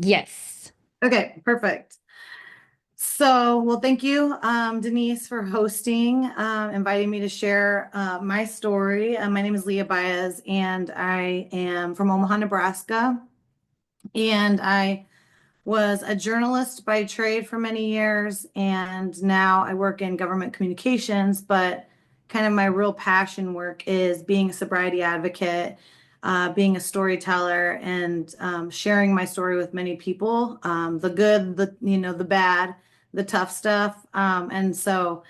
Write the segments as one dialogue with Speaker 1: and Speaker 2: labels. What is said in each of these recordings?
Speaker 1: Yes.
Speaker 2: Okay, perfect. Well, thank you, Denise, for hosting, inviting me to share my story. My name is Leia Baez, and I am from Omaha, Nebraska. And I was a journalist by trade for many years, and now I work in government communications. But kind of my real passion work is being a sobriety advocate, being a storyteller, and sharing my story with many people, the good, the bad, the tough stuff. And so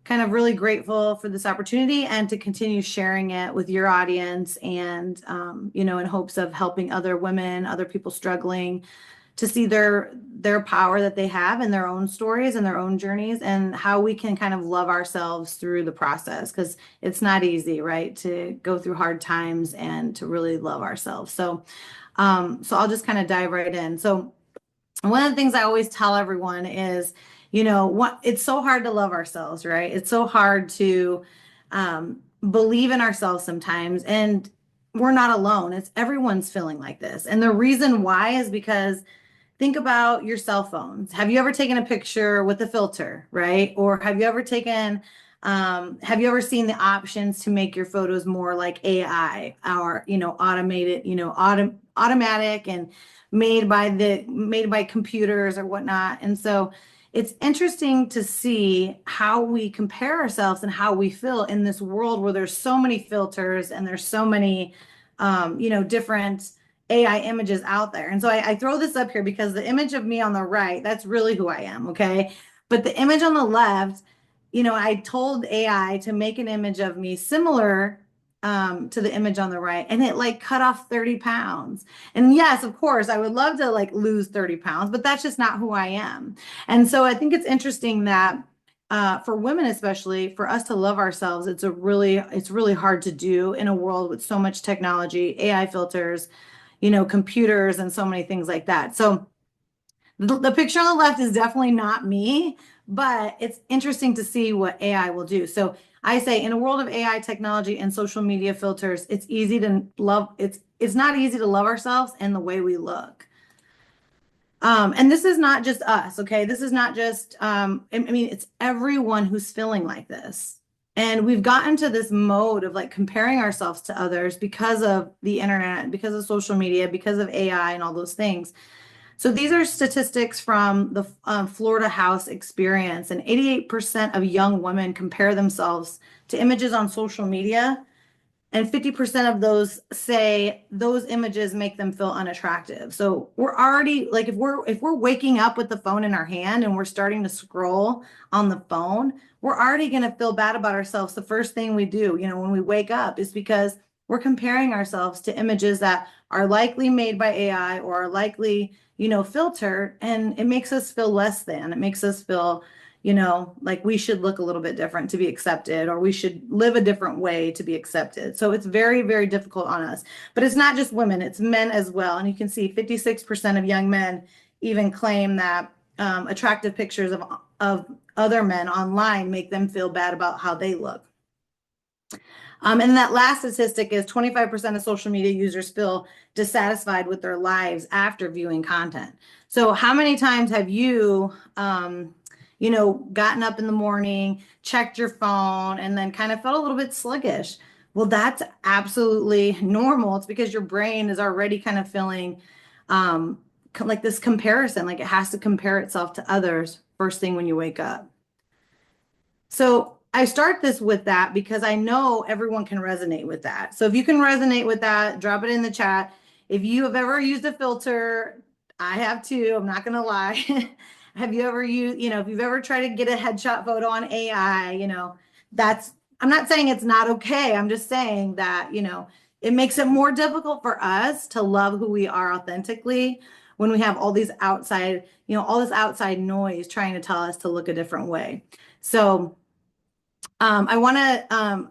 Speaker 2: kind of really grateful for this opportunity and to continue sharing it with your audience and, in hopes of helping other women, other people struggling to see their power that they have in their own stories and their own journeys and how we can kind of love ourselves through the process because it's not easy, right, to go through hard times and to really love ourselves. So I'll just kind of dive right in. So one of the things I always tell everyone is, what it's so hard to love ourselves, right? It's so hard to believe in ourselves sometimes, and we're not alone. It's everyone's feeling like this. And the reason why is because think about your cell phones. Have you ever taken a picture with a filter, right? Or have you ever seen the options to make your photos more like AI or, automated, automatic and made by computers or whatnot. And so it's interesting to see how we compare ourselves and how we feel in this world where there's so many filters and there's so many, different AI images out there. And so I throw this up here because the image of me on the right, that's really who I am, okay? But the image on the left, I told AI to make an image of me similar to the image on the right, and it like cut off 30 pounds. And yes, of course, I would love to like lose 30 pounds, but that's just not who I am. And so I think it's interesting that for women, especially for us to love ourselves, it's really hard to do in a world with so much technology, AI filters, computers, and so many things like that. So the picture on the left is definitely not me, but it's interesting to see what AI will do. So I say in a world of AI technology and social media filters, it's not easy to love ourselves and the way we look. And this is not just us, okay? This is not just, I mean, it's everyone who's feeling like this. And we've gotten to this mode of like comparing ourselves to others because of the internet, because of social media, because of AI and all those things. So these are statistics from the Florida House experience, and 88% of young women compare themselves to images on social media, and 50% of those say those images make them feel unattractive. So we're already like if we're waking up with the phone in our hand and we're starting to scroll on the phone, we're already going to feel bad about ourselves. The first thing we do, when we wake up is because we're comparing ourselves to images that are likely made by AI or are likely, filtered, and it makes us feel less than. It makes us feel like we should look a little bit different to be accepted, or we should live a different way to be accepted. So it's very, very difficult on us. But it's not just women, it's men as well. And you can see 56% of young men even claim that attractive pictures of other men online make them feel bad about how they look. And that last statistic is 25% of social media users feel dissatisfied with their lives after viewing content. So how many times have you, gotten up in the morning, checked your phone, and then kind of felt a little bit sluggish? Well, that's absolutely normal. It's because your brain is already kind of feeling like this comparison, like it has to compare itself to others first thing when you wake up. So I start this with that because I know everyone can resonate with that. So if you can resonate with that, drop it in the chat. If you have ever used a filter, I have too, I'm not gonna lie. Have you ever used, if you've ever tried to get a headshot photo on AI, that's, I'm not saying it's not okay. I'm just saying that, it makes it more difficult for us to love who we are authentically when we have all these outside, all this outside noise trying to tell us to look a different way. So I want to,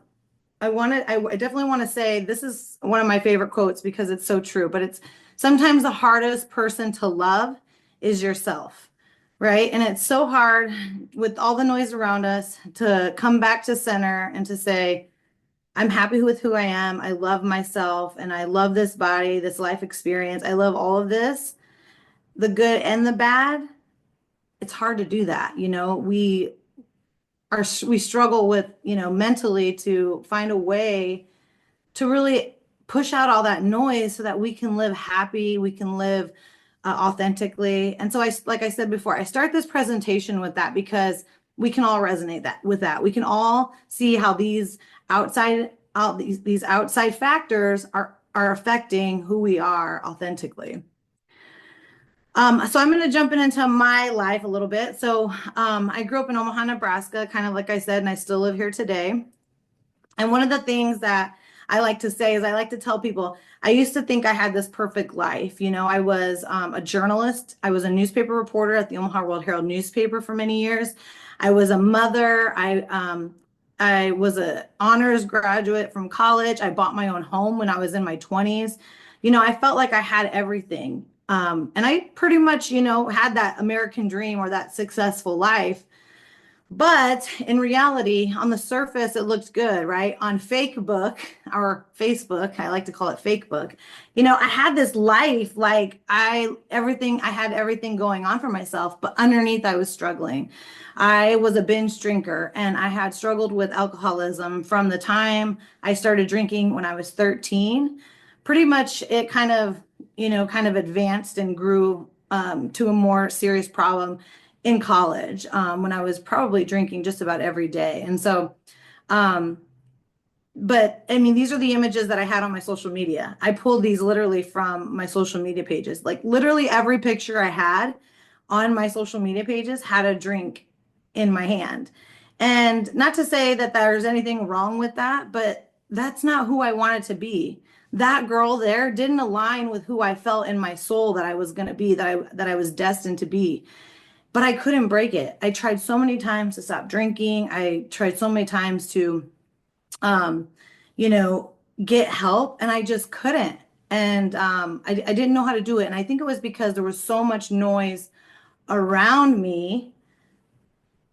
Speaker 2: I definitely want to say this is one of my favorite quotes because it's so true, but it's sometimes the hardest person to love is yourself, right? And it's so hard with all the noise around us to come back to center and to say, I'm happy with who I am. I love myself and I love this body, this life experience. I love all of this. the good and the bad, it's hard to do that. We struggle with, mentally to find a way to really push out all that noise so that we can live happy, we can live authentically. And so like I said before, I start this presentation with that because we can all resonate with that. We can all see how these outside factors are affecting who we are authentically. So I'm going to jump into my life a little bit. So I grew up in Omaha, Nebraska, kind of like I said, and I still live here today. And one of the things that I like to say is I like to tell people I used to think I had this perfect life. I was a journalist. I was a newspaper reporter at the Omaha World Herald newspaper for many years. I was a mother. I was an honors graduate from college. I bought my own home when I was in my 20s. I felt like I had everything. And I pretty much, had that American dream or that successful life. But in reality, on the surface, it looked good, right? On Fakebook or Facebook, I like to call it Fakebook. I had this life, like I had everything going on for myself, but underneath I was struggling. I was a binge drinker and I had struggled with alcoholism from the time I started drinking when I was 13. Pretty much it kind of advanced and grew to a more serious problem in college when I was probably drinking just about every day. And so, but I mean, these are the images that I had on my social media. I pulled these literally from my social media pages. Like literally every picture I had on my social media pages had a drink in my hand. And not to say that there's anything wrong with that, but that's not who I wanted to be. That girl there didn't align with who I felt in my soul that I was going to be, that I was destined to be. But I couldn't break it. I tried so many times to stop drinking. I tried so many times to, um, you know, get help, and I just couldn't. And I didn't know how to do it. And I think it was because there was so much noise around me.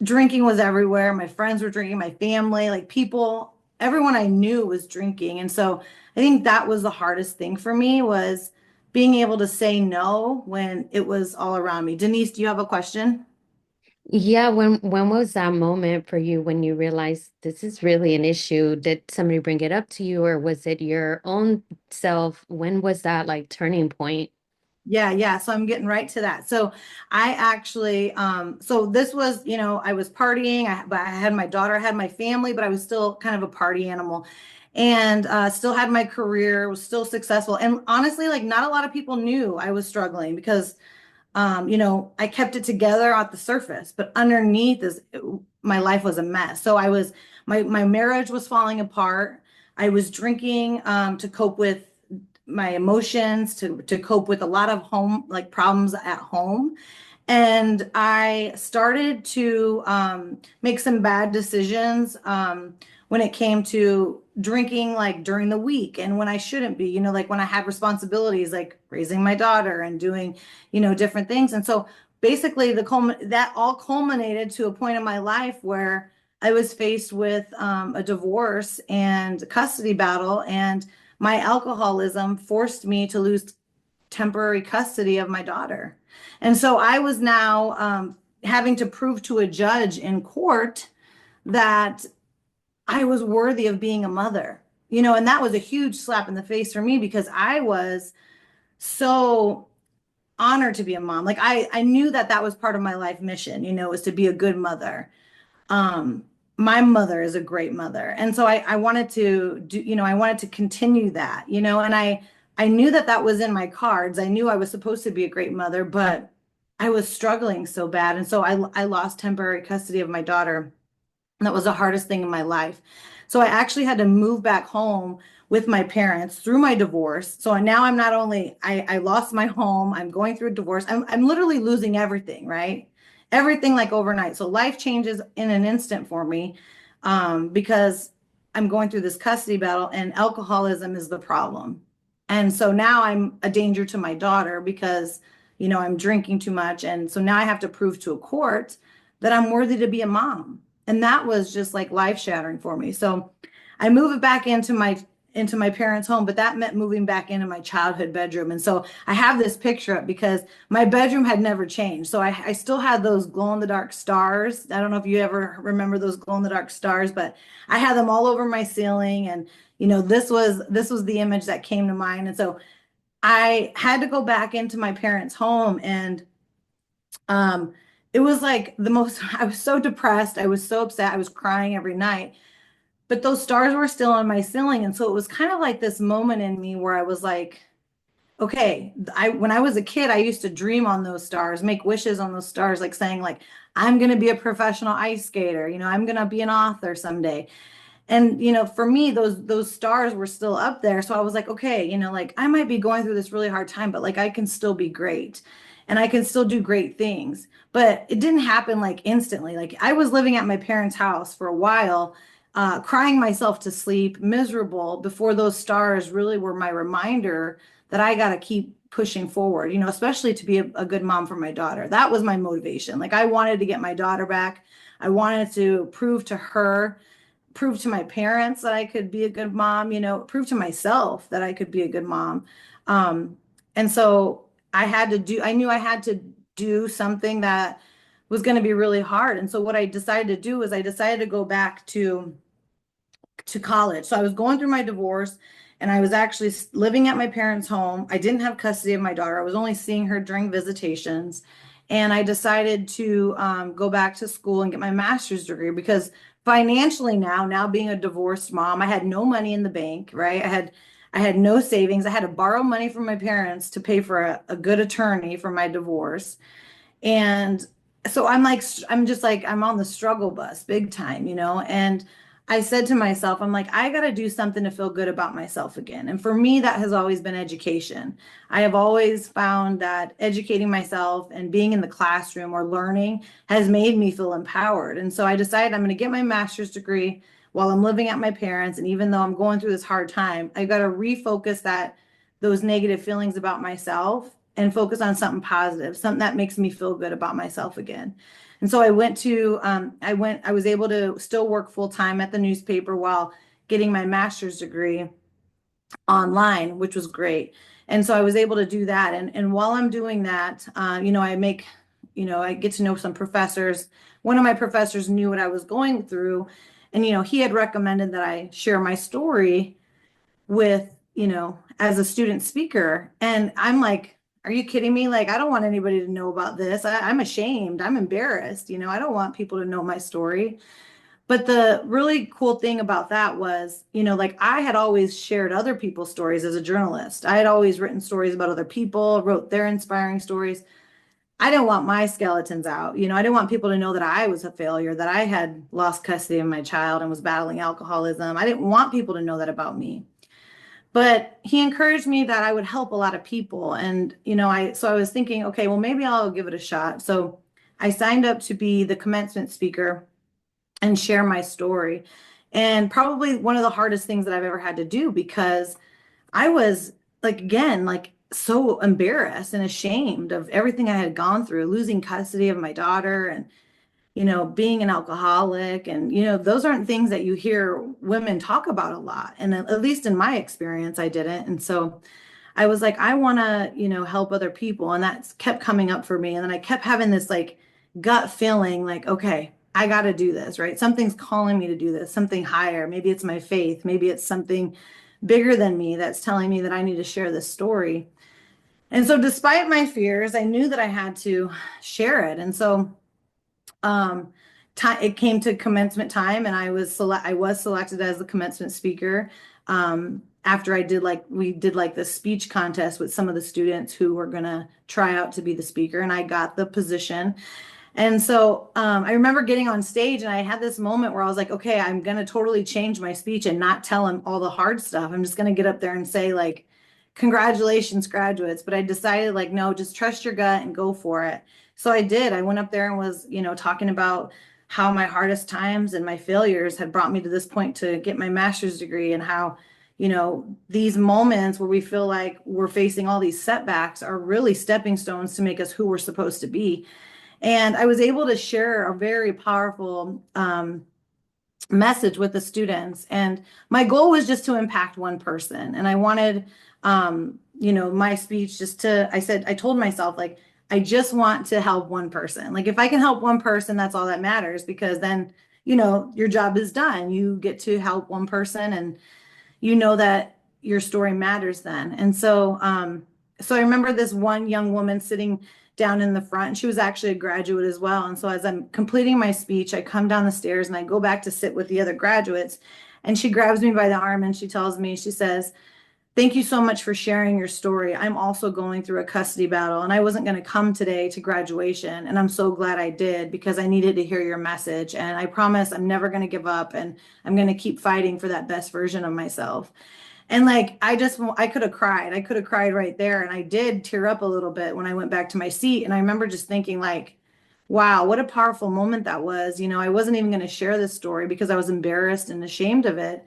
Speaker 2: Drinking was everywhere. My friends were drinking, my family, like people, everyone I knew was drinking. And so I think that was the hardest thing for me was being able to say no when it was all around me. Denise, do you have a question?
Speaker 1: Yeah, when was that moment for you when you realized this is really an issue? Did somebody bring it up to you, or was it your own self? When was that like turning point?
Speaker 2: Yeah, yeah. So I'm getting right to that. So I actually, so this was, I was partying, but I had my daughter, I had my family, but I was still kind of a party animal and still had my career, was still successful. And honestly, like not a lot of people knew I was struggling because, I kept it together at the surface, but underneath my life was a mess. So my marriage was falling apart. I was drinking to cope with my emotions, to cope with a lot of home like problems at home. And I started to make some bad decisions when it came to drinking, like during the week and when I shouldn't be, like when I had responsibilities, like raising my daughter and doing, different things. And so basically, that all culminated to a point in my life where I was faced with a divorce and custody battle, and my alcoholism forced me to lose temporary custody of my daughter. And so I was now having to prove to a judge in court that I was worthy of being a mother, and that was a huge slap in the face for me because I was so honored to be a mom. Like I knew that that was part of my life mission, was to be a good mother. Um, my mother is a great mother. And so I wanted to do, I wanted to continue that, and I knew that that was in my cards. I knew I was supposed to be a great mother, but I was struggling so bad. And so I lost temporary custody of my daughter. And that was the hardest thing in my life. So I actually had to move back home with my parents through my divorce. So now I'm not only, I lost my home, I'm going through a divorce. I'm literally losing everything, right? Everything like overnight. So life changes in an instant for me because I'm going through this custody battle and alcoholism is the problem. And so now I'm a danger to my daughter because, I'm drinking too much. And so now I have to prove to a court that I'm worthy to be a mom. And that was just like life shattering for me. So I moved back into into my parents' home, but that meant moving back into my childhood bedroom. And so I have this picture up because my bedroom had never changed. So I still had those glow in the dark stars. I don't know if you ever remember those glow in the dark stars, but I had them all over my ceiling. And this was the image that came to mind. And so I had to go back into my parents' home, and um it was like the most I was so depressed. I was so upset. I was crying every night. But those stars were still on my ceiling. And so it was kind of like this moment in me where I was like, okay, when I was a kid, I used to dream on those stars, make wishes on those stars, like saying like, I'm going to be a professional ice skater, I'm going to be an author someday. And for me, those stars were still up there. So I was like, okay, like I might be going through this really hard time, but like I can still be great and I can still do great things. But it didn't happen like instantly. Like I was living at my parents' house for a while, crying myself to sleep, miserable, before those stars really were my reminder that I got to keep pushing forward, especially to be a good mom for my daughter. That was my motivation. Like I wanted to get my daughter back. I wanted to prove to my parents that I could be a good mom, prove to myself that I could be a good mom. Um, and so I knew I had to do something that was going to be really hard. And so what I decided to do is I decided to go back to college. So I was going through my divorce, and I was actually living at my parents' home. I didn't have custody of my daughter. I was only seeing her during visitations. And I decided to go back to school and get my master's degree because financially now being a divorced mom, I had no money in the bank, right? I had no savings. I had to borrow money from my parents to pay for a good attorney for my divorce. And so I'm just like, I'm on the struggle bus big time, And I said to myself, I'm like, I got to do something to feel good about myself again. And for me, that has always been education. I have always found that educating myself and being in the classroom or learning has made me feel empowered. And so I decided I'm going to get my master's degree while I'm living at my parents. And even though I'm going through this hard time, I got to refocus those negative feelings about myself and focus on something positive, something that makes me feel good about myself again. And so I was able to still work full time at the newspaper while getting my master's degree online, which was great. And so I was able to do that. And while I'm doing that, I get to know some professors. One of my professors knew what I was going through. And, he had recommended that I share my story with, as a student speaker. And I'm like, are you kidding me? Like, I don't want anybody to know about this. I'm ashamed. I'm embarrassed. I don't want people to know my story. But the really cool thing about that was, like I had always shared other people's stories as a journalist. I had always written stories about other people, wrote their inspiring stories. I didn't want my skeletons out. I didn't want people to know that I was a failure, that I had lost custody of my child and was battling alcoholism. I didn't want people to know that about me. But he encouraged me that I would help a lot of people. And, so I was thinking, okay, well, maybe I'll give it a shot. So I signed up to be the commencement speaker and share my story. And probably one of the hardest things that I've ever had to do because I was like, again, like so embarrassed and ashamed of everything I had gone through, losing custody of my daughter and being an alcoholic. And, those aren't things that you hear women talk about a lot. And at least in my experience, I didn't. And so I was like, I want to, help other people. And that kept coming up for me. And then I kept having this like gut feeling like, okay, I got to do this, right? Something's calling me to do this, something higher. Maybe it's my faith. Maybe it's something bigger than me that's telling me that I need to share this story. And so despite my fears, I knew that I had to share it. And so um, it came to commencement time, and I was selected as the commencement speaker. After we did like the speech contest with some of the students who were gonna try out to be the speaker, and I got the position. And so I remember getting on stage, and I had this moment where I was like, okay, I'm gonna totally change my speech and not tell them all the hard stuff. I'm just gonna get up there and say like, congratulations, graduates. But I decided like, no, just trust your gut and go for it. So I did. I went up there and was, talking about how my hardest times and my failures had brought me to this point to get my master's degree, and how, these moments where we feel like we're facing all these setbacks are really stepping stones to make us who we're supposed to be. And I was able to share a very powerful message with the students. And my goal was just to impact one person. And I wanted, my speech just to, I told myself, like, I just want to help one person. Like, if I can help one person, that's all that matters, because then, your job is done. You get to help one person, and you know that your story matters then. And so I remember this one young woman sitting down in the front, and she was actually a graduate as well. And so as I'm completing my speech, I come down the stairs and I go back to sit with the other graduates. And she grabs me by the arm and she tells me, she says, "Thank you so much for sharing your story. I'm also going through a custody battle, and I wasn't going to come today to graduation. And I'm so glad I did, because I needed to hear your message. And I promise I'm never going to give up, and I'm going to keep fighting for that best version of myself." And like, I could have cried. I could have cried right there. And I did tear up a little bit when I went back to my seat. And I remember just thinking, like, wow, what a powerful moment that was. I wasn't even going to share this story because I was embarrassed and ashamed of it.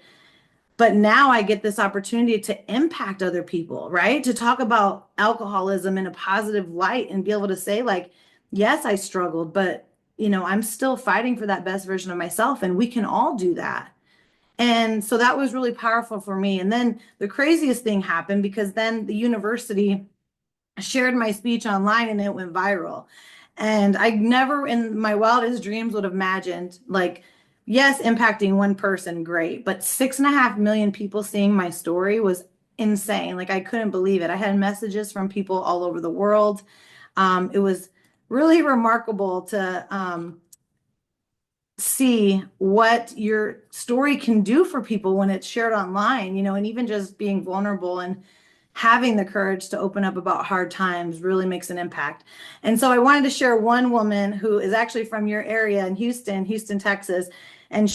Speaker 2: But now I get this opportunity to impact other people, right? To talk about alcoholism in a positive light and be able to say, like, yes, I struggled, but, I'm still fighting for that best version of myself. And we can all do that. And so that was really powerful for me. And then the craziest thing happened, because then the university shared my speech online and it went viral. And I never in my wildest dreams would have imagined, like, yes, impacting one person, great, but 6.5 million people seeing my story was insane. Like, I couldn't believe it. I had messages from people all over the world. It was really remarkable to see what your story can do for people when it's shared online, and even just being vulnerable and having the courage to open up about hard times really makes an impact. And so I wanted to share one woman who is actually from your area in Houston, Texas. And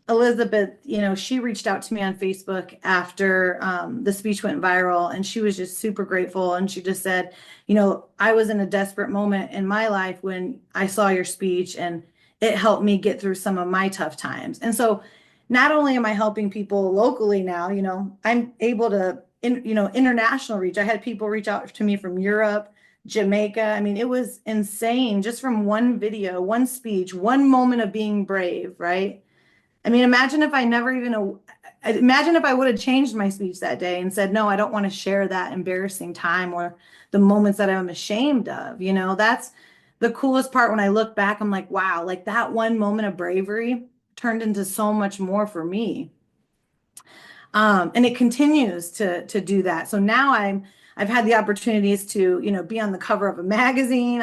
Speaker 2: Elizabeth, she reached out to me on Facebook after the speech went viral, and she was just super grateful. And she just said, "I was in a desperate moment in my life when I saw your speech, and it helped me get through some of my tough times." And so not only am I helping people locally now, I'm able to, international reach. I had people reach out to me from Europe, Jamaica. I mean, it was insane, just from one video, one speech, one moment of being brave, right? I mean, imagine if I would have changed my speech that day and said, "No, I don't want to share that embarrassing time or the moments that I'm ashamed of." That's the coolest part. When I look back, I'm like, wow, like, that one moment of bravery turned into so much more for me. And it continues to do that. So now I've had the opportunities to, be on the cover of a magazine.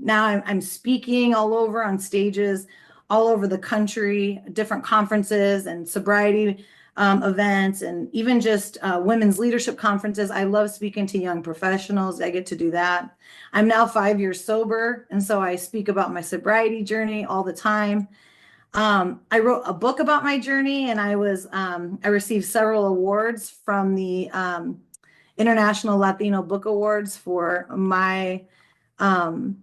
Speaker 2: I'm speaking all over on stages all over the country, different conferences and sobriety events, and even just women's leadership conferences. I love speaking to young professionals. I get to do that. I'm now 5 years sober, and so I speak about my sobriety journey all the time. I wrote a book about my journey, and I received several awards from the International Latino Book Awards for um,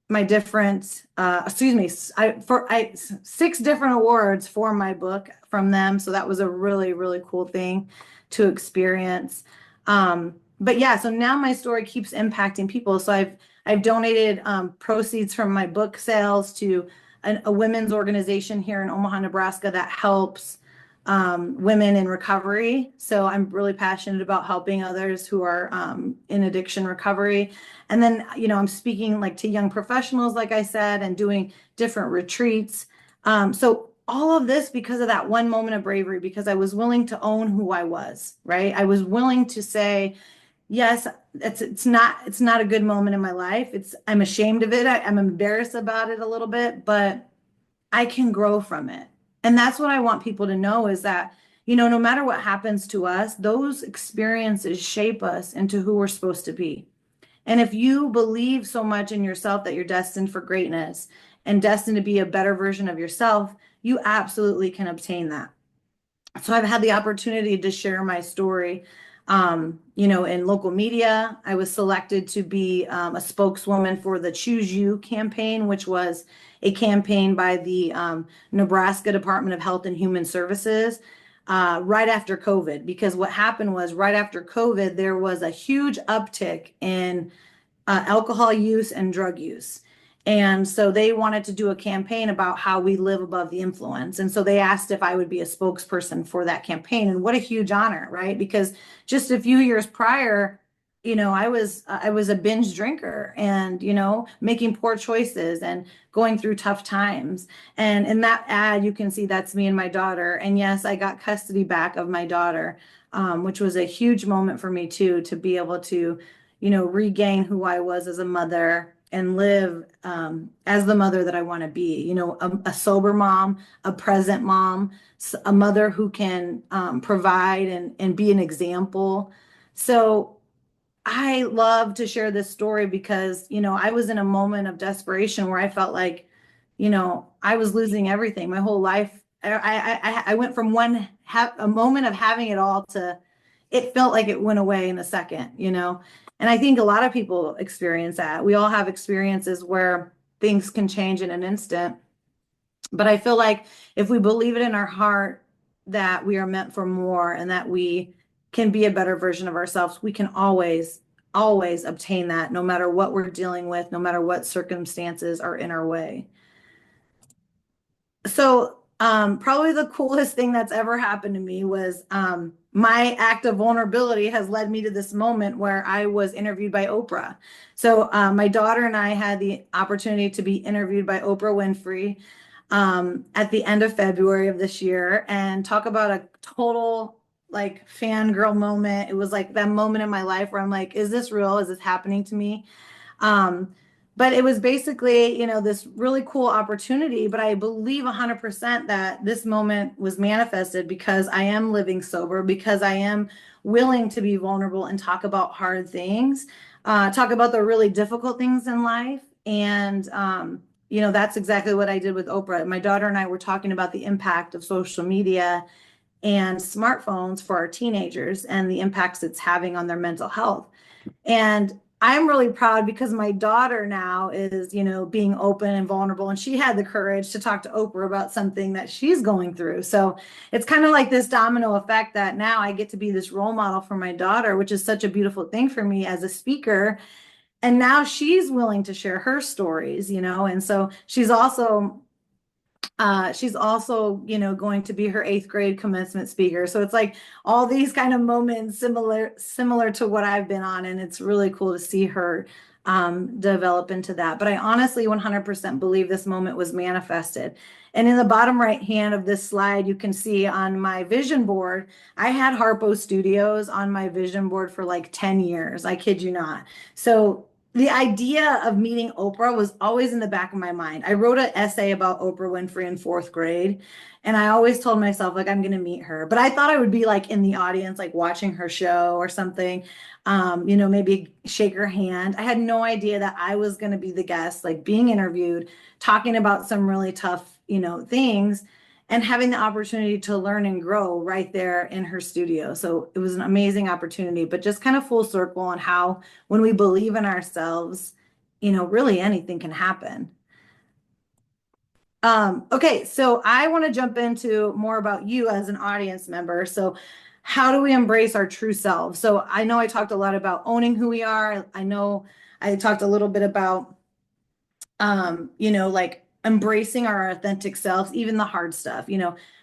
Speaker 2: my different, excuse me, six different awards for my book from them. So that was a really, really cool thing to experience. But yeah, so now my story keeps impacting people. So I've donated proceeds from my book sales to a women's organization here in Omaha, Nebraska, that helps women in recovery. So I'm really passionate about helping others who are in addiction recovery. And then, I'm speaking, like, to young professionals, like I said, and doing different retreats. So all of this because of that one moment of bravery, because I was willing to own who I was, right? I was willing to say, yes, it's not a good moment in my life. I'm ashamed of it. I'm embarrassed about it a little bit, but I can grow from it. And that's what I want people to know, is that, no matter what happens to us, those experiences shape us into who we're supposed to be. And if you believe so much in yourself that you're destined for greatness and destined to be a better version of yourself, you absolutely can obtain that. So I've had the opportunity to share my story, in local media. I was selected to be a spokeswoman for the Choose You campaign, which was a campaign by the Nebraska Department of Health and Human Services right after COVID. Because what happened was, right after COVID, there was a huge uptick in alcohol use and drug use. And so they wanted to do a campaign about how we live above the influence. And so they asked if I would be a spokesperson for that campaign. And what a huge honor, right? Because just a few years prior, I was a binge drinker and, making poor choices and going through tough times. And in that ad, you can see that's me and my daughter. And yes, I got custody back of my daughter, which was a huge moment for me too, to be able to, regain who I was as a mother and live as the mother that I want to be, a sober mom, a present mom, a mother who can provide and be an example. So I love to share this story because, I was in a moment of desperation where I felt like, I was losing everything. My whole life, I went from a moment of having it all to it felt like it went away in a second. And I think a lot of people experience that. We all have experiences where things can change in an instant. But I feel like if we believe it in our heart that we are meant for more and that we can be a better version of ourselves, we can always obtain that no matter what we're dealing with, no matter what circumstances are in our way. So, probably the coolest thing that's ever happened to me was my act of vulnerability has led me to this moment where I was interviewed by Oprah. So, my daughter and I had the opportunity to be interviewed by Oprah Winfrey at the end of February of this year and talk about a total like fangirl moment. It was like that moment in my life where I'm like, is this real? Is this happening to me? Um, but it was basically, this really cool opportunity. But I believe 100% that this moment was manifested because I am living sober, because I am willing to be vulnerable and talk about hard things, talk about the really difficult things in life. And, that's exactly what I did with Oprah. My daughter and I were talking about the impact of social media and smartphones for our teenagers and the impacts it's having on their mental health. And I'm really proud because my daughter now is, being open and vulnerable, and she had the courage to talk to Oprah about something that she's going through. So it's kind of like this domino effect that now I get to be this role model for my daughter, which is such a beautiful thing for me as a speaker. And now she's willing to share her stories, and so she's also, going to be her eighth grade commencement speaker. So it's like all these kind of moments similar to what I've been on, and it's really cool to see her develop into that. But I honestly 100% believe this moment was manifested. And in the bottom right hand of this slide, you can see on my vision board, I had Harpo Studios on my vision board for like 10 years. I kid you not. So the idea of meeting Oprah was always in the back of my mind. I wrote an essay about Oprah Winfrey in fourth grade, and I always told myself, like, I'm going to meet her. But I thought I would be like in the audience, like watching her show or something, maybe shake her hand. I had no idea that I was going to be the guest, like being interviewed, talking about some really tough, things and having the opportunity to learn and grow right there in her studio. So it was an amazing opportunity, but just kind of full circle on how when we believe in ourselves, really anything can happen. Okay, so I want to jump into more about you as an audience member. So how do we embrace our true selves? So I know I talked a lot about owning who we are. I know I talked a little bit about like embracing our authentic selves, even the hard stuff,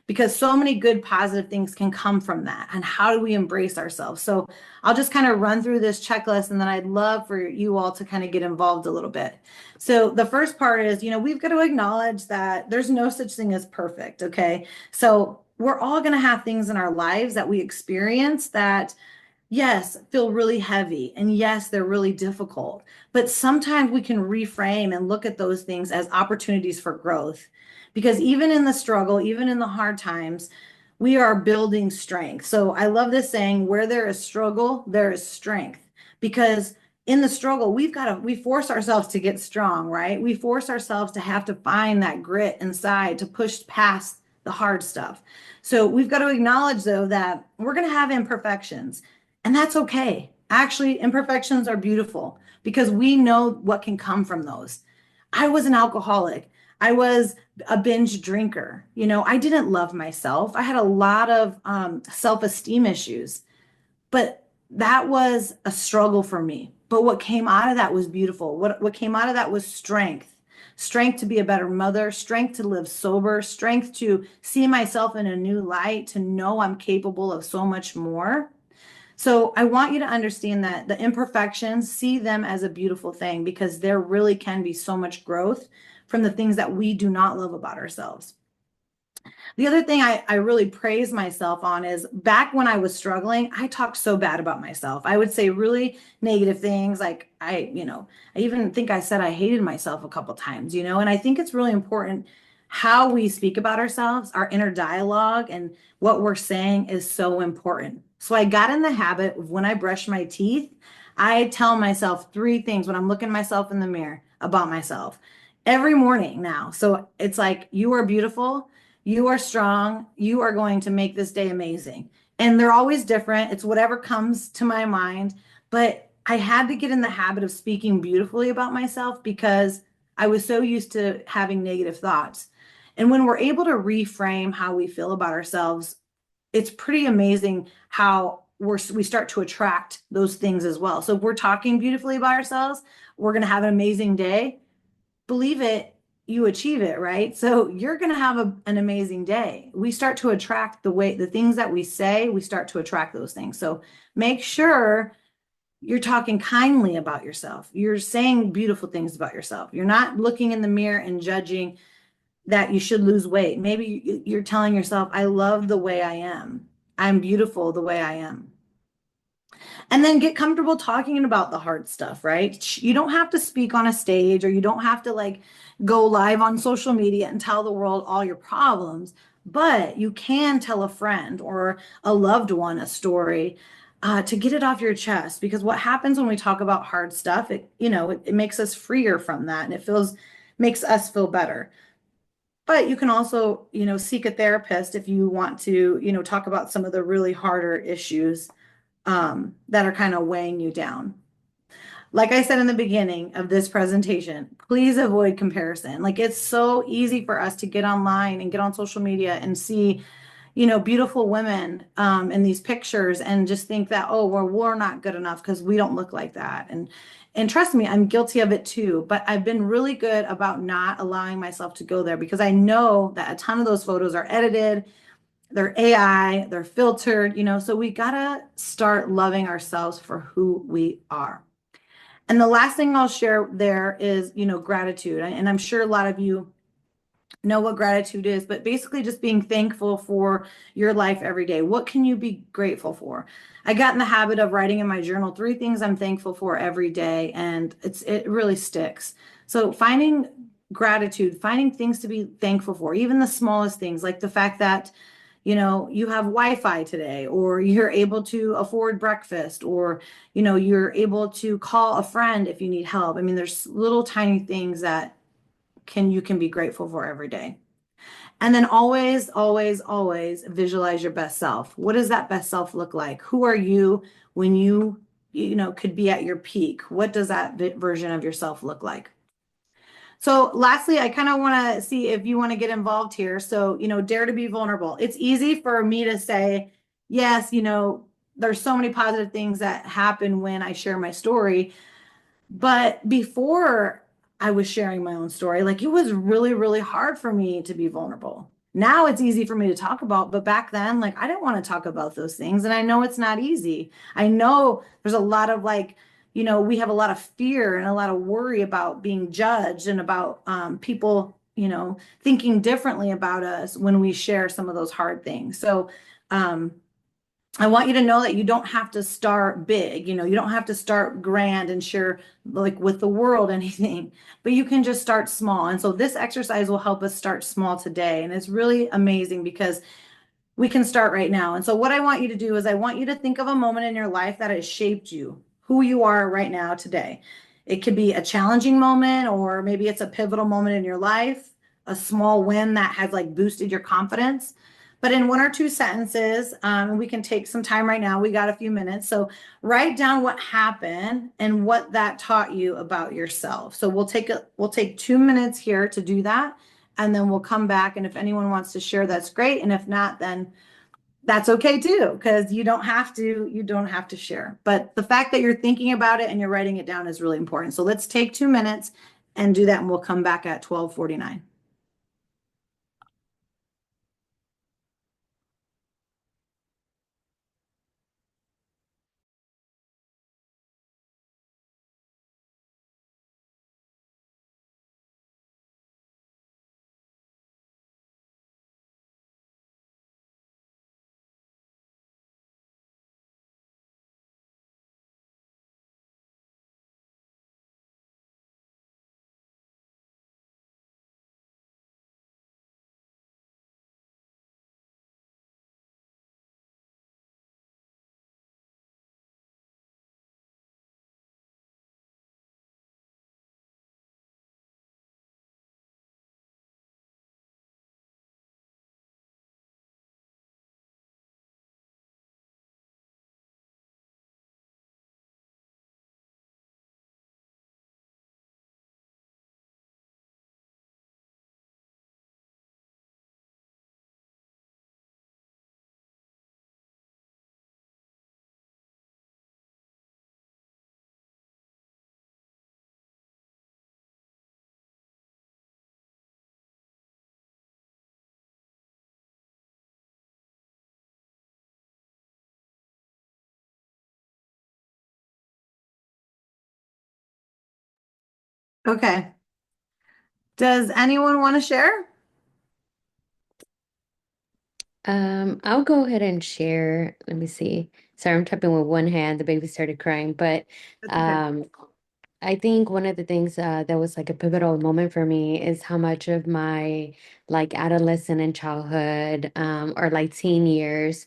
Speaker 2: because so many good positive things can come from that. And how do we embrace ourselves? So I'll just kind of run through this checklist and then I'd love for you all to kind of get involved a little bit. So the first part is, we've got to acknowledge that there's no such thing as perfect. Okay. So we're all going to have things in our lives that we experience that yes, feel really heavy. And yes, they're really difficult. But sometimes we can reframe and look at those things as opportunities for growth. Because even in the struggle, even in the hard times, we are building strength. So I love this saying, where there is struggle, there is strength. Because in the struggle, we force ourselves to get strong, right? We force ourselves to have to find that grit inside to push past the hard stuff. So we've got to acknowledge, though, that we're going to have imperfections. And that's okay. Actually, imperfections are beautiful because we know what can come from those. I was an alcoholic. I was a binge drinker. I didn't love myself. I had a lot of self-esteem issues, but that was a struggle for me. But what came out of that was beautiful. What came out of that was strength. strength to be a better mother, strength to live sober, strength to see myself in a new light, to know I'm capable of so much more. So I want you to understand that the imperfections, see them as a beautiful thing because there really can be so much growth from the things that we do not love about ourselves. The other thing I really praise myself on is back when I was struggling, I talked so bad about myself. I would say really negative things. Like I even think I said I hated myself a couple times, and I think it's really important how we speak about ourselves, our inner dialogue, and what we're saying is so important. So I got in the habit of when I brush my teeth, I tell myself three things when I'm looking myself in the mirror about myself every morning now. So it's like, you are beautiful. You are strong. You are going to make this day amazing. And they're always different. It's whatever comes to my mind. But I had to get in the habit of speaking beautifully about myself because I was so used to having negative thoughts. And when we're able to reframe how we feel about ourselves, it's pretty amazing how we start to attract those things as well. So if we're talking beautifully about ourselves, we're going to have an amazing day. Believe it, you achieve it, right? So you're going to have an amazing day. We start to attract the things that we say, we start to attract those things. So make sure you're talking kindly about yourself. You're saying beautiful things about yourself. You're not looking in the mirror and judging that you should lose weight. Maybe you're telling yourself, I love the way I am. I'm beautiful the way I am. And then get comfortable talking about the hard stuff, right? You don't have to speak on a stage or you don't have to like go live on social media and tell the world all your problems, but you can tell a friend or a loved one a story to get it off your chest. Because what happens when we talk about hard stuff, it makes us freer from that and makes us feel better. But you can also, seek a therapist if you want to, talk about some of the really harder issues that are kind of weighing you down. Like I said in the beginning of this presentation, please avoid comparison. Like it's so easy for us to get online and get on social media and see, beautiful women in these pictures and just think that, oh, well, we're not good enough because we don't look like that. And trust me, I'm guilty of it too. But I've been really good about not allowing myself to go there because I know that a ton of those photos are edited, they're AI, they're filtered, so we gotta start loving ourselves for who we are. And the last thing I'll share there is, gratitude. And I'm sure a lot of you know what gratitude is, but basically just being thankful for your life every day. What can you be grateful for? I got in the habit of writing in my journal three things I'm thankful for every day, and it really sticks. So finding gratitude, finding things to be thankful for, even the smallest things, like the fact that you have Wi-Fi today, or you're able to afford breakfast, or, you're able to call a friend if you need help. I mean, there's little tiny things that you can be grateful for every day. And then always, always, always visualize your best self. What does that best self look like? Who are you when could be at your peak? What does that version of yourself look like? So lastly, I kind of want to see if you want to get involved here. So, dare to be vulnerable. It's easy for me to say, yes, there's so many positive things that happen when I share my story. But before I was sharing my own story, like it was really, really hard for me to be vulnerable. Now it's easy for me to talk about, but back then, like I didn't want to talk about those things. And I know it's not easy. I know there's a lot of like, we have a lot of fear and a lot of worry about being judged and about people, thinking differently about us when we share some of those hard things. So, I want you to know that you don't have to start big, you don't have to start grand and share like with the world anything, but you can just start small. And so this exercise will help us start small today. And it's really amazing because we can start right now. And so what I want you to do is I want you to think of a moment in your life that has shaped you, who you are right now today. It could be a challenging moment, or maybe it's a pivotal moment in your life, a small win that has like boosted your confidence. But in one or two sentences, we can take some time right now. We got a few minutes. So write down what happened and what that taught you about yourself. So we'll take 2 minutes here to do that, and then we'll come back. And if anyone wants to share, that's great. And if not, then that's okay too, because you don't have to share. But the fact that you're thinking about it and you're writing it down is really important. So let's take 2 minutes and do that, and we'll come back at 12:49. Okay. Does anyone want to share?
Speaker 1: I'll go ahead and share. Let me see. Sorry, I'm typing with one hand. The baby started crying, but
Speaker 2: That's okay.
Speaker 1: um, I think one of the things that was like a pivotal moment for me is how much of my like adolescent and childhood or like teen years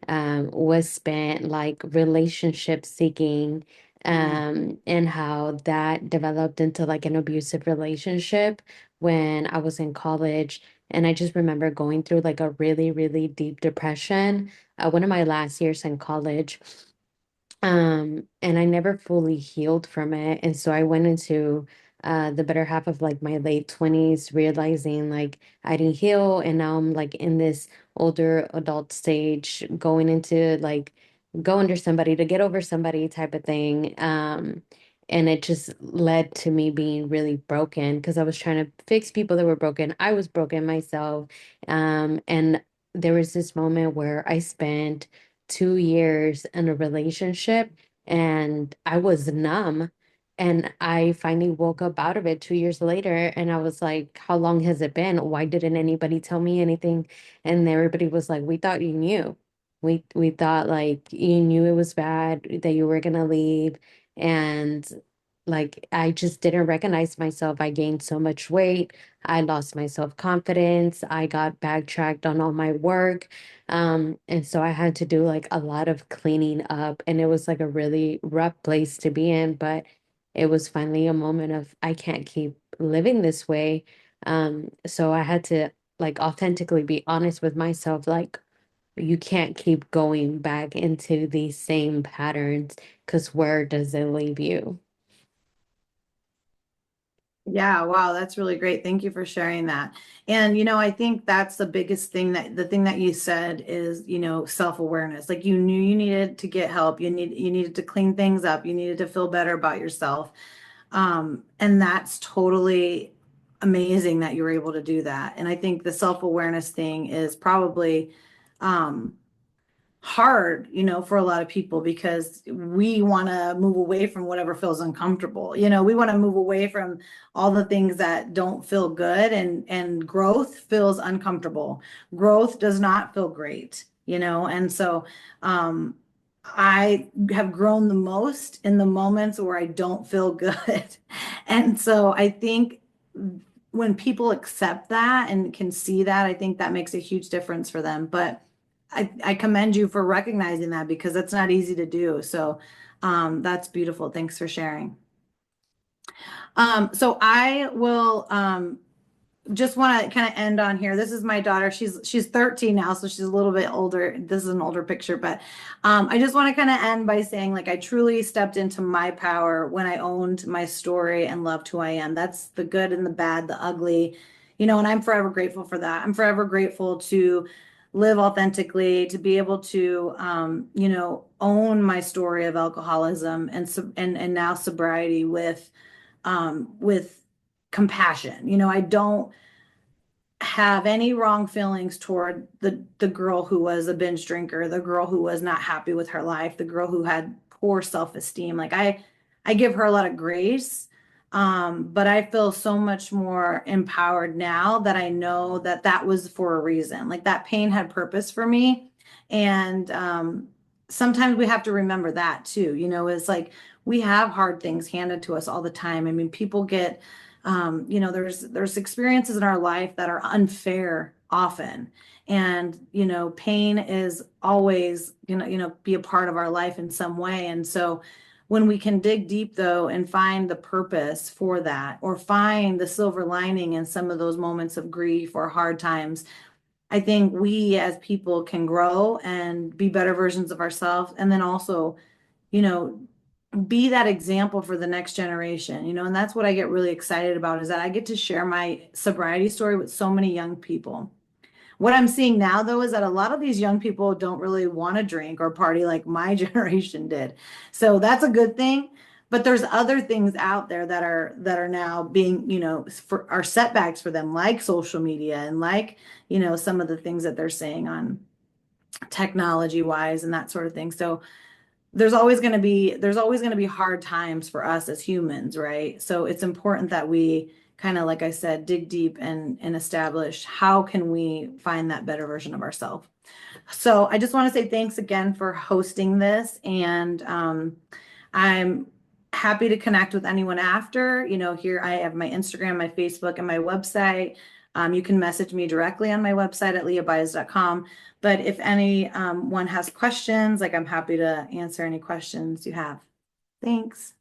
Speaker 1: was spent like relationship seeking
Speaker 2: Mm.
Speaker 1: and how that developed into like an abusive relationship when I was in college. And I just remember going through like a really, really deep depression one of my last years in college. And I never fully healed from it. And so I went into the better half of like my late 20s, realizing like I didn't heal. And now I'm like in this older adult stage, going into like go under somebody to get over somebody type of thing. And it just led to me being really broken because I was trying to fix people that were broken. I was broken myself. And there was this moment where I spent 2 years in a relationship and I was numb. And I finally woke up out of it 2 years later and I was like, how long has it been? Why didn't anybody tell me anything? And everybody was like, we thought you knew. We thought like you knew it was bad, that you were gonna leave. And like I just didn't recognize myself. I gained so much weight. I lost my self-confidence. I got backtracked on all my work. And so I had to do like a lot of cleaning up, and it was like a really rough place to be in, but it was finally a moment of I can't keep living this way. So I had to like authentically be honest with myself, like you can't keep going back into these same patterns because where does it leave you?
Speaker 2: Yeah, wow, that's really great. Thank you for sharing that. And I think that's the biggest thing, that the thing that you said is, self-awareness. Like you knew you needed to get help. You needed to clean things up. You needed to feel better about yourself. And that's totally amazing that you were able to do that. And I think the self-awareness thing is probably um hard, for a lot of people because we want to move away from whatever feels uncomfortable. We want to move away from all the things that don't feel good, and growth feels uncomfortable. Growth does not feel great, and so um I have grown the most in the moments where I don't feel good. And so I think when people accept that and can see that, I think that makes a huge difference for them. But I commend you for recognizing that because that's not easy to do. So that's beautiful. Thanks for sharing. So I will just want to kind of end on here. This is my daughter. She's 13 now, so she's a little bit older. This is an older picture, but I just want to kind of end by saying, like, I truly stepped into my power when I owned my story and loved who I am. That's the good and the bad, the ugly, and I'm forever grateful for that. I'm forever grateful to live authentically, to be able to, own my story of alcoholism and now sobriety with compassion. I don't have any wrong feelings toward the girl who was a binge drinker, the girl who was not happy with her life, the girl who had poor self-esteem. Like I give her a lot of grace. But I feel so much more empowered now that I know that that was for a reason. Like that pain had purpose for me. And sometimes we have to remember that too. It's like we have hard things handed to us all the time. I mean, people get there's experiences in our life that are unfair often. And, pain is always be a part of our life in some way. And so when we can dig deep though and find the purpose for that, or find the silver lining in some of those moments of grief or hard times, I think we as people can grow and be better versions of ourselves. And then also, you know, be that example for the next generation, and that's what I get really excited about is that I get to share my sobriety story with so many young people. What I'm seeing now, though, is that a lot of these young people don't really want to drink or party like my generation did. So that's a good thing. But there's other things out there that are now being, for are setbacks for them, like social media and like, some of the things that they're saying on technology wise and that sort of thing. So there's always going to be hard times for us as humans, right? So it's important that we kind of, like I said, dig deep and establish how can we find that better version of ourselves. So I just want to say thanks again for hosting this, and I'm happy to connect with anyone after. Here I have my Instagram, my Facebook, and my website. You can message me directly on my website at leahbaez.com. But if anyone has questions, like I'm happy to answer any questions you have. Thanks.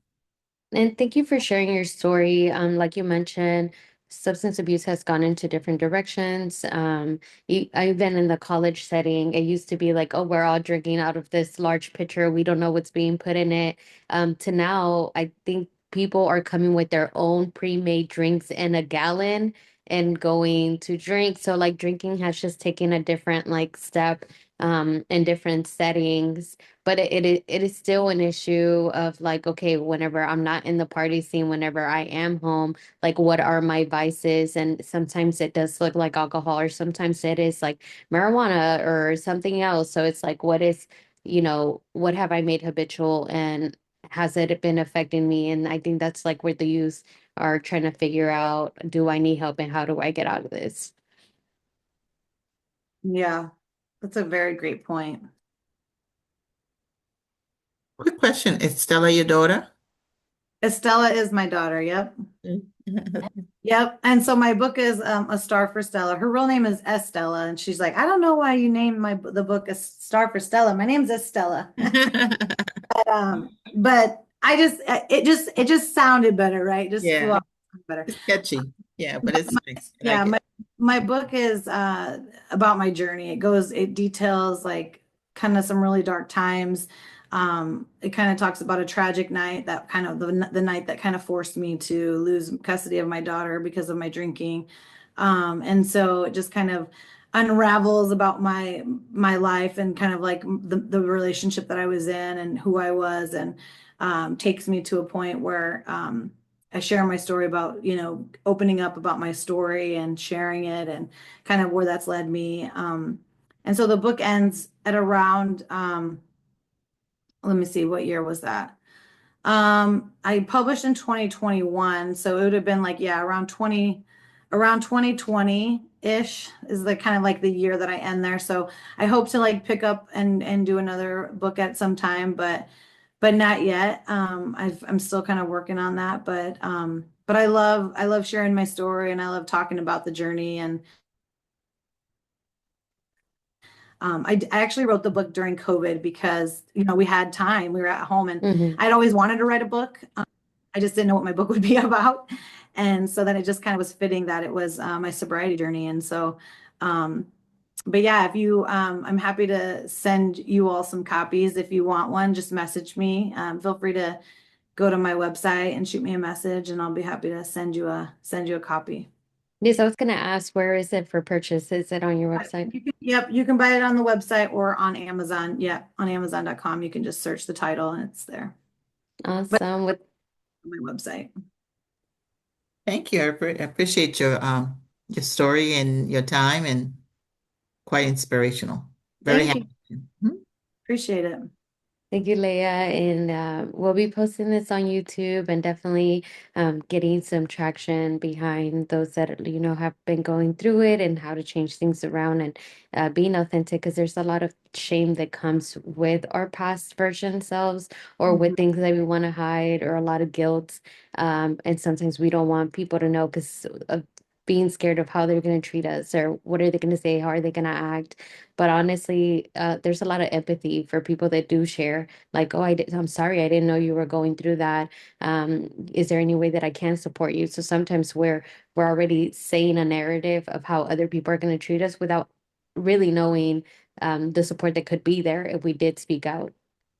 Speaker 1: And thank you for sharing your story. Like you mentioned, substance abuse has gone into different directions. I've been in the college setting. It used to be like, oh, we're all drinking out of this large pitcher. We don't know what's being put in it. To now, I think people are coming with their own pre-made drinks in a gallon and going to drink. So like drinking has just taken a different like step in different settings. But it is still an issue of like, okay, whenever I'm not in the party scene, whenever I am home, like what are my vices? And sometimes it does look like alcohol, or sometimes it is like marijuana or something else. So it's like, what have I made habitual, and has it been affecting me? And I think that's like where the youth are trying to figure out, do I need help and how do I get out of this?
Speaker 2: Yeah, that's a very great point.
Speaker 3: Quick question. Is Stella your daughter?
Speaker 2: Estella is my daughter. Yep.
Speaker 3: Mm.
Speaker 2: Yep. And so my book is A Star for Stella. Her real name is Estella, and she's like, I don't know why you named the book A Star for Stella. My name's Estella. But it just sounded better, right? Just flew
Speaker 3: Yeah,
Speaker 2: off better.
Speaker 3: it's catchy. Yeah, but it's nice. I
Speaker 2: Yeah,
Speaker 3: like it.
Speaker 2: my book is about my journey. It details like kind of some really dark times. It kind of talks about a tragic night, that kind of the night that kind of forced me to lose custody of my daughter because of my drinking. And so it just kind of unravels about my life and kind of like the relationship that I was in and who I was, and takes me to a point where I share my story about, opening up about my story and sharing it and kind of where that's led me. And so the book ends at around, let me see, what year was that? I published in 2021, so it would have been like, yeah, around 2020-ish is the kind of like the year that I end there. So I hope to like pick up and do another book at some time, but not yet. I'm still kind of working on that, but I love sharing my story, and I love talking about the journey. And I actually wrote the book during COVID because, we had time, we were at home, and
Speaker 1: Hmm.
Speaker 2: I'd always wanted to write a book. I just didn't know what my book would be about. And so then it just kind of was fitting that it was my sobriety journey. And so, but yeah, if you, I'm happy to send you all some copies. If you want one, just message me. Feel free to go to my website and shoot me a message, and I'll be happy to send you a copy.
Speaker 1: Yes, I was gonna ask, where is it for purchase? Is it on your website?
Speaker 2: Yep, you can buy it on the website or on Amazon. Yeah, on Amazon.com. You can just search the title and it's there. But
Speaker 1: Awesome.
Speaker 2: on my website.
Speaker 3: Thank you. I appreciate your story and your time and quite inspirational. Very
Speaker 2: Thank you.
Speaker 3: happy. Mhm.
Speaker 2: Appreciate it.
Speaker 1: Thank you, Leia. And we'll be posting this on YouTube and definitely getting some traction behind those that, have been going through it and how to change things around and being authentic because there's a lot of shame that comes with our past version selves or with
Speaker 2: Mhm.
Speaker 1: things that we want to hide or a lot of guilt. And sometimes we don't want people to know because of being scared of how they're going to treat us or what are they going to say, how are they going to act. But honestly, there's a lot of empathy for people that do share, like, oh, I'm sorry, I didn't know you were going through that. Is there any way that I can support you? So sometimes we're already saying a narrative of how other people are going to treat us without really knowing the support that could be there if we did speak out.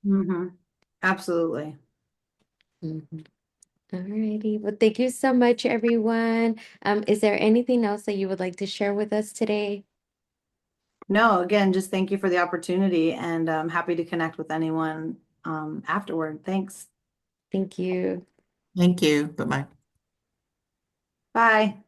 Speaker 2: Mhm. Absolutely.
Speaker 1: Mhm. Alrighty. Well, thank you so much, everyone. Is there anything else that you would like to share with us today?
Speaker 2: No, again, just thank you for the opportunity and I'm happy to connect with anyone afterward. Thanks.
Speaker 1: Thank you.
Speaker 3: Thank you. Bye-bye.
Speaker 2: Bye.